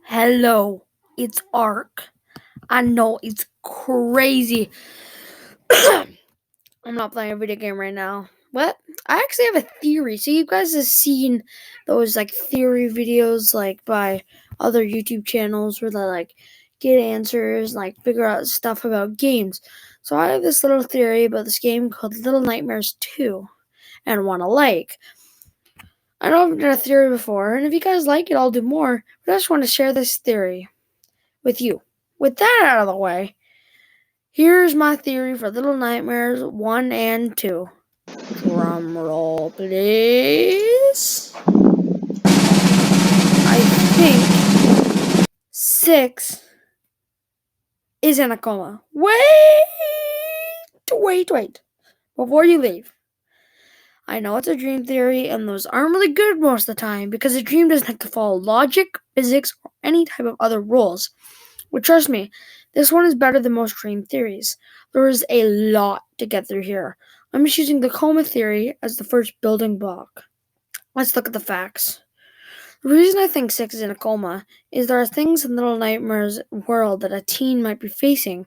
Hello, it's Ark. I know it's crazy. I'm not playing a video game right now. What? I actually have a theory. So you guys have seen those theory videos by other YouTube channels where they get answers, figure out stuff about games. So I have this little theory about this game called Little Nightmares 2 and wanna I know I've done a theory before, and if you guys like it, I'll do more. But I just want to share this theory with you. With that out of the way, here's my theory for Little Nightmares 1 and 2. Drum roll, please. I think 6 is in a coma. Wait. Before you leave, I know it's a dream theory, and those aren't really good most of the time because a dream doesn't have to follow logic, physics, or any type of other rules. But trust me, this one is better than most dream theories. There is a lot to get through here. I'm just using the coma theory as the first building block. Let's look at the facts. The reason I think 6 is in a coma is there are things in Little Nightmares world that a teen might be facing,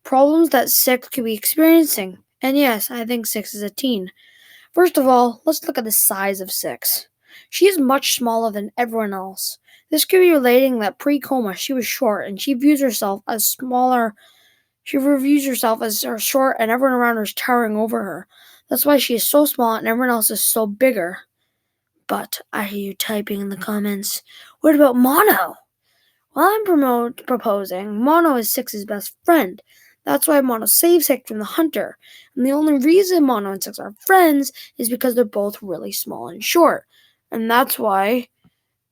problems that 6 could be experiencing. And yes, I think 6 is a teen. First of all, let's look at the size of 6. She is much smaller than everyone else. This could be relating that pre-coma she was short and she views herself as smaller. She reviews herself as short and everyone around her is towering over her. That's why she is so small and everyone else is so bigger. But I hear you typing in the comments. What about Mono? Well, I'm proposing Mono is 6's best friend. That's why Mono saves 6 from the hunter. And the only reason Mono and 6 are friends is because they're both really small and short. And that's why.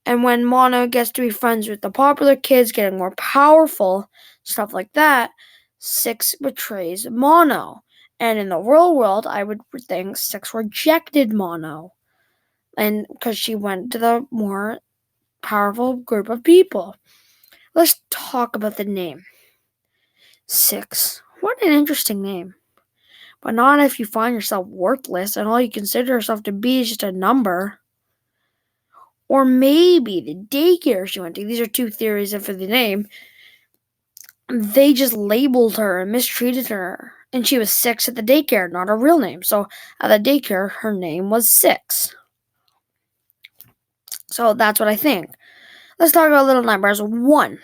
And when Mono gets to be friends with the popular kids getting more powerful, stuff like that, 6 betrays Mono. And in the real world, I would think 6 rejected Mono. And because she went to the more powerful group of people. Let's talk about the name. 6. What an interesting name. But not if you find yourself worthless and all you consider yourself to be is just a number. Or maybe the daycare she went to. These are two theories for the name. They just labeled her and mistreated her. And she was 6 at the daycare, not her real name. So at the daycare, her name was 6. So that's what I think. Let's talk about Little Nightmares 1.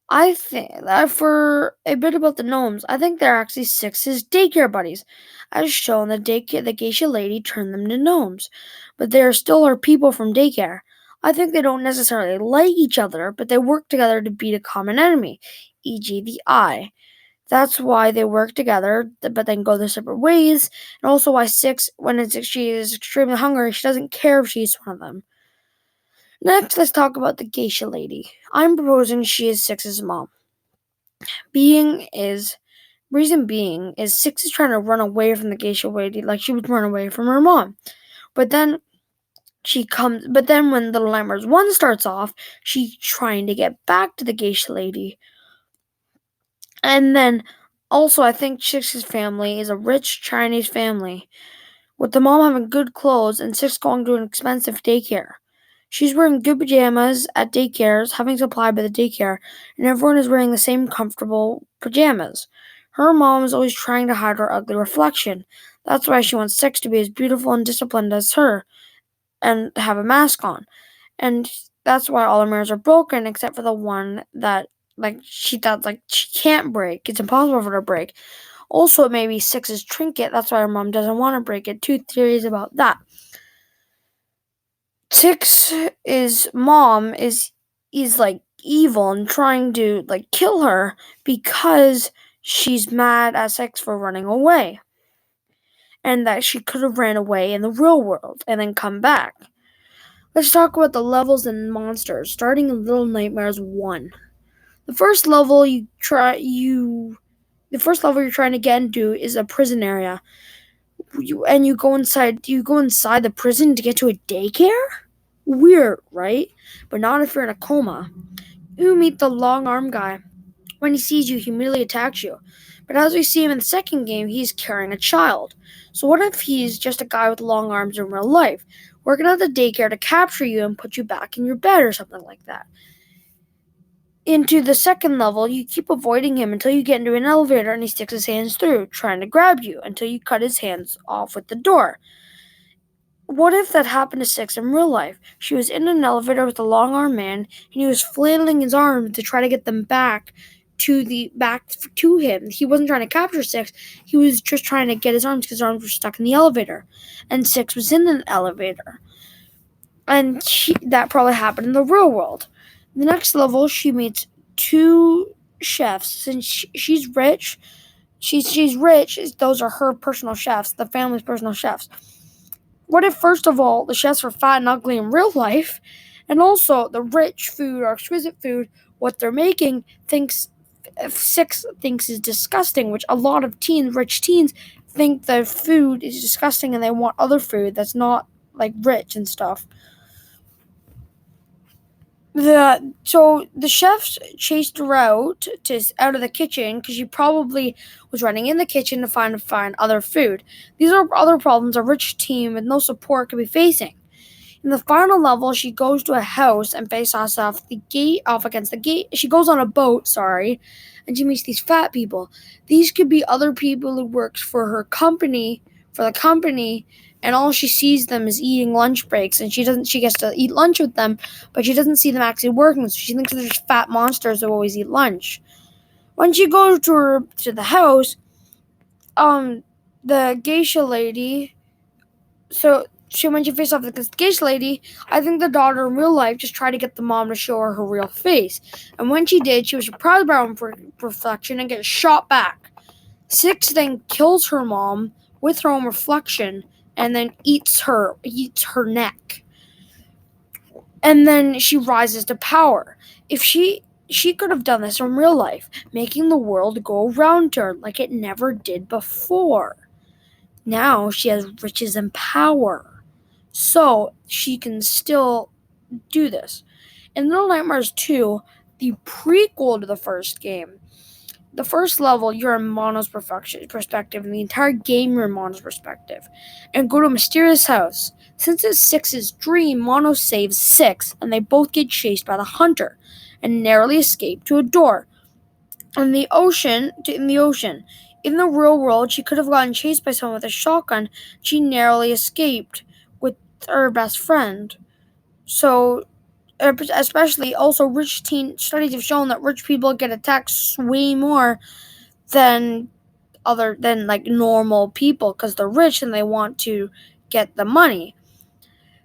I think that for a bit about the gnomes, I think they're actually 6's daycare buddies. As shown, the geisha lady turned them to gnomes, but they are still her people from daycare. I think they don't necessarily like each other, but they work together to beat a common enemy, e.g. the eye. That's why they work together, but then go their separate ways, and also why 6, when she is extremely hungry, she doesn't care if she eats one of them. Next, let's talk about the geisha lady. I'm proposing she is 6's mom. Reason being is 6 is trying to run away from the geisha lady like she would run away from her mom. But then when Little Nightmares 1 starts off, she's trying to get back to the geisha lady. And then also I think 6's family is a rich Chinese family, with the mom having good clothes and 6 going to an expensive daycare. She's wearing good pajamas at daycares, having supplied by the daycare, and everyone is wearing the same comfortable pajamas. Her mom is always trying to hide her ugly reflection. That's why she wants 6 to be as beautiful and disciplined as her, and have a mask on. And that's why all her mirrors are broken, except for the one that she thought she can't break. It's impossible for her to break. Also, it may be 6's trinket. That's why her mom doesn't want to break it. 2 theories about that. 6's mom is evil and trying to kill her because she's mad at 6 for running away. And that she could have ran away in the real world and then come back. Let's talk about the levels and monsters, starting in Little Nightmares 1. The first level you're trying to get into is a prison area. You go inside the prison to get to a daycare? Weird, right? But not if you're in a coma. You meet the long arm guy. When he sees you, he immediately attacks you. But as we see him in the second game, he's carrying a child. So what if he's just a guy with long arms in real life? working at the daycare to capture you and put you back in your bed or something like that. Into the second level, you keep avoiding him until you get into an elevator and he sticks his hands through, trying to grab you until you cut his hands off with the door. What if that happened to Six in real life? She was in an elevator with a long armed man, and he was flailing his arms to try to get them back to him. He wasn't trying to capture Six. He was just trying to get his arms because his arms were stuck in the elevator, and Six was in an elevator. And that probably happened in the real world. The next level, she meets two chefs. Since she's rich, she's rich. Those are her personal chefs, the family's personal chefs. What if, first of all, the chefs were fat and ugly in real life, and also the rich food or exquisite food, what they're making, Six thinks is disgusting, which a lot of rich teens, think the food is disgusting and they want other food that's not like rich and stuff. So the chefs chased her out of the kitchen because she probably was running in the kitchen to find other food. These are other problems a rich team with no support could be facing. In the final level, she goes to a house and faces off against the gate. She goes on a boat, and she meets these fat people. These could be other people who works for the company, and all she sees them is eating lunch breaks, and she gets to eat lunch with them, but she doesn't see them actually working, so she thinks they're just fat monsters who always eat lunch. When she goes to the house, the geisha lady, when she faced off with this geisha lady, I think the daughter in real life just tried to get the mom to show her real face. And when she did, she was surprised by her own reflection and gets shot back. Six then kills her mom with her own reflection and then eats her neck. And then she rises to power. If she could have done this in real life, making the world go around her like it never did before. Now she has riches and power. So she can still do this. In Little Nightmares 2, the prequel to the first game, the first level, you're in Mono's perspective, and the entire game you're in Mono's perspective, and go to a mysterious house. Since it's Six's dream, Mono saves Six, and they both get chased by the hunter, and narrowly escape to a door. In the ocean. In the real world, she could have gotten chased by someone with a shotgun. She narrowly escaped with her best friend. So, especially, also, studies have shown that rich people get attacked way more than normal people because they're rich and they want to get the money.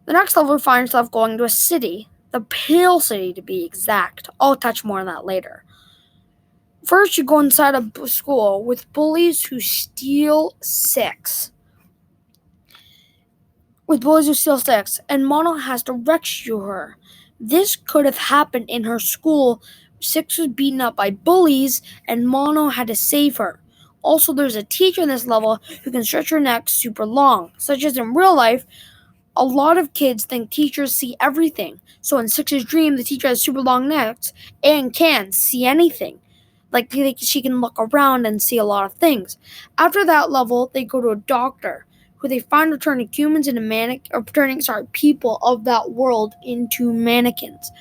The next level, we find yourself going to a city, the Pale City to be exact. I'll touch more on that later. First, you go inside a school with bullies who steal Six. And Mono has to rescue her. This could have happened in her school. Six was beaten up by bullies, and Mono had to save her. Also, there's a teacher in this level who can stretch her neck super long. Such as in real life, a lot of kids think teachers see everything. So in Six's dream, the teacher has super long necks and can see anything. Like, she can look around and see a lot of things. After that level, they go to a doctor, who they find are turning humans into people of that world into mannequins.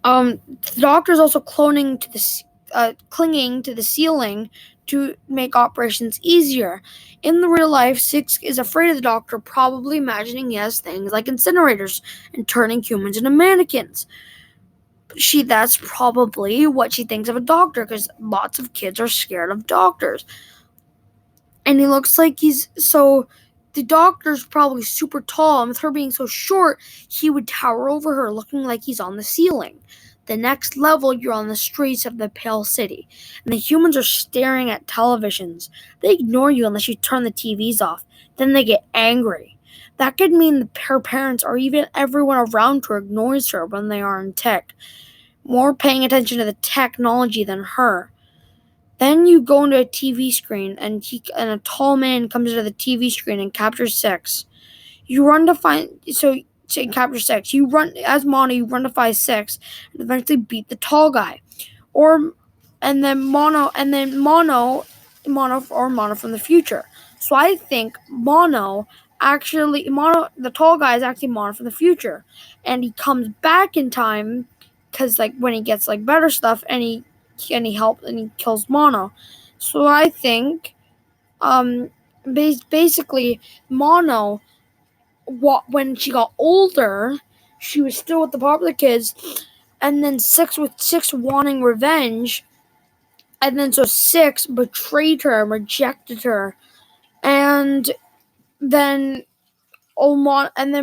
The doctor's also clinging to the ceiling to make operations easier. In the real life, Six is afraid of the doctor, probably imagining he has things like incinerators and turning humans into mannequins. That's probably what she thinks of a doctor, because lots of kids are scared of doctors. And he looks like the doctor's probably super tall, and with her being so short, he would tower over her, looking like he's on the ceiling. The next level, you're on the streets of the Pale City, and the humans are staring at televisions. They ignore you unless you turn the TVs off. Then they get angry. That could mean her parents or even everyone around her ignores her when they are in tech, more paying attention to the technology than her. Then you go into a TV screen, and a tall man comes into the TV screen and captures Six. You run to capture Six. You run as Mono. You run to find Six, and eventually beat the tall guy, and then Mono from the future. So I think Mono the tall guy is actually Mono from the future, and he comes back in time because like when he gets like better stuff, and he kills Mono. So I think basically Mono, when she got older, she was still with the popular kids, and then Six wanting revenge, and then so Six betrayed her, rejected her, and then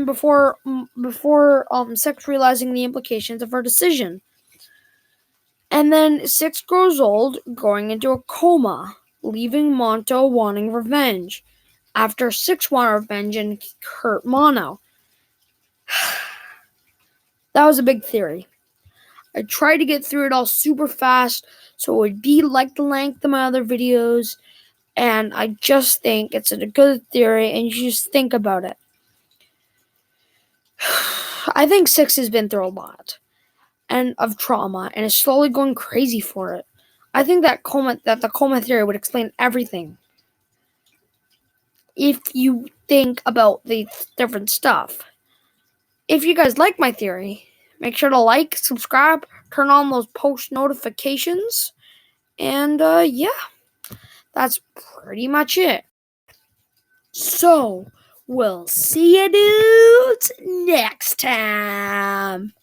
before Six realizing the implications of her decision, and then Six grows old, going into a coma, leaving Monto wanting revenge. After Six wanted revenge and hurt Mono. That was a big theory. I tried to get through it all super fast so it would be like the length of my other videos, and I just think it's a good theory, and you should just think about it. I think Six has been through a lot and of trauma and is slowly going crazy for it. I think that the coma theory would explain everything if you think about the different stuff. If you guys like my theory, make sure to like, subscribe, turn on those post notifications, and yeah, that's pretty much it. So, we'll see you dudes next time.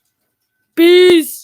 Peace.